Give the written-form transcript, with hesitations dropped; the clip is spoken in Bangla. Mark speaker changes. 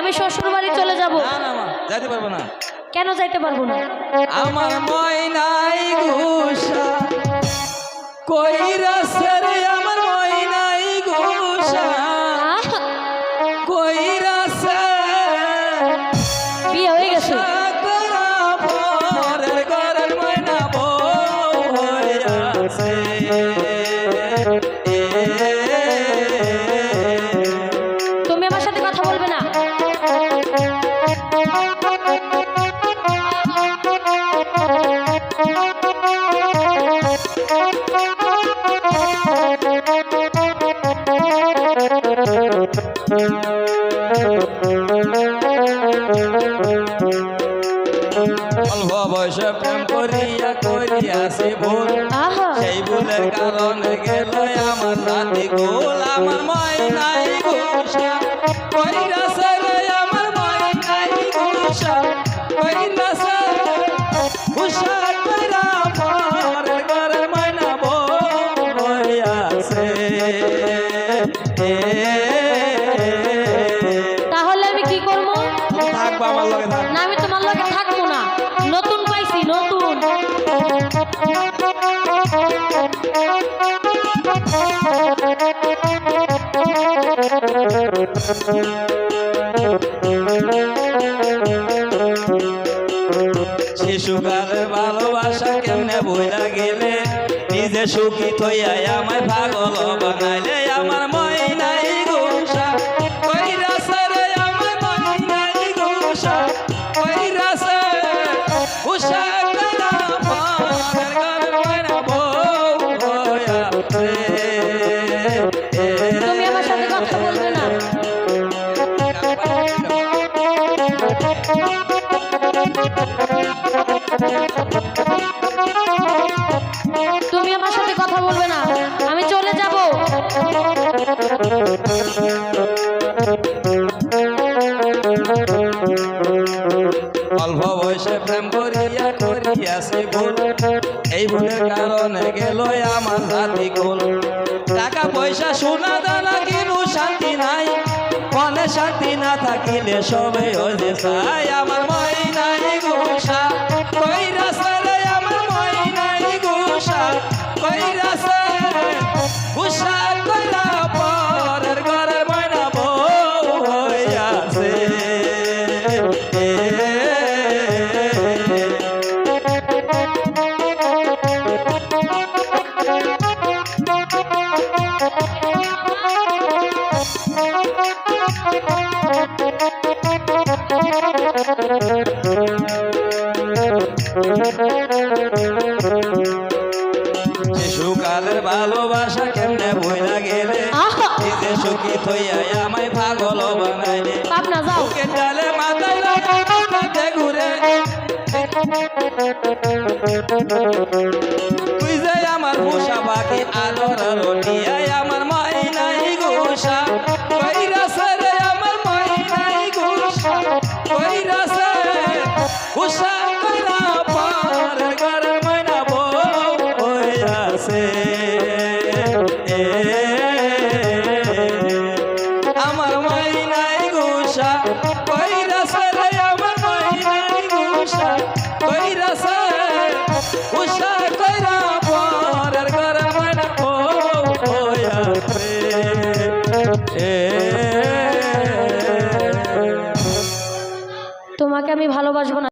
Speaker 1: আমি শ্বশুর বাড়ি চলে যাব।
Speaker 2: না না মা, যাইতে পারবো না।
Speaker 1: কেন যাইতে পারবো না?
Speaker 2: আমার ময়নাই ঘুষা কইরা রে, আমার ময়নাই ঘুষা কইরা
Speaker 1: বিয়ে হয়ে গেছে।
Speaker 2: পরের ঘরের ময়না বউ হইয়াছে।
Speaker 1: তুমি আমার সাথে কথা বলবে না।
Speaker 2: অল্প বয়সে প্রেম করিয়াছি ভুল, সেই ভুলের কারণে গেল আমার রাতি গোল। আমার ময়নাই ঘুষা কইরাছে রে, আমার ময়নাই ঘুষা কইরাছে ঘুষা কইরা পরের ঘরের ময়না বউ হইয়াছে।
Speaker 1: তাহলে আমি কি করব?
Speaker 2: থাকবো আমার লগে থাক।
Speaker 1: না, আমি তোমার লগে থাকবো না। নতুন পাইছি, নতুন।
Speaker 2: শিশুকালের ভালোবাসা কেমনে বইলা গেলে, নিজে সুখী থইয়া আমায় পাগল বানাইলে। আমার ময়নাই ঘুষা কইরাছে রে, আমার ময়নাই ঘুষা কইরাছে ঘুষা কইরা পরের ঘরের ময়না বউ হইয়াছে।
Speaker 1: তুমি আমার সাথে কথা বলবে না। তুমি আমার সাথে কথা বলবে না, আমি চলে যাব।
Speaker 2: অল্প বয়সে প্রেম করিয়াছি ভুল, এই ভুলের কারণে গেল আমার রাতি গোল। টাকা পয়সা সোনা দানা কিনু শান্তি নাই, মনে শান্তি না থাকিলে সবে হইতে চাই। আমার ময়নাই ঘুষা কইরাছে রে, আমার ময়নাই ঘুষা কইরাছে ঘুষা কইরা পরের ঘরের ময়না বউ হইয়াছে। শিশুকালের ভালোবাসা কেমনে বইলা গেলে, নিজে সুখী থইয়া আমায় পাগল বানাইলে।
Speaker 1: পাবনা যাও।
Speaker 2: বুকের ডালে মাথায় মাথায় ঘুরে, তুই যে আমার পোষা পাখি আদর রটিয়াই। আমার ময়নাই ঘুষা কইরাছে রে, আমার ময়নাই ঘুষা কইরাছে ঘুষা কইরা পরের ঘরের ময়না বউ হইয়াছে। আমার ময়নাই ঘুষা কইরাছে রে, আমার ময়নাই ঘুষা কইরাছে ঘুষা কইরা পরের ঘরের ময়না বউ হইয়াছে।
Speaker 1: তোমাকে আমি ভালোবাসবো না।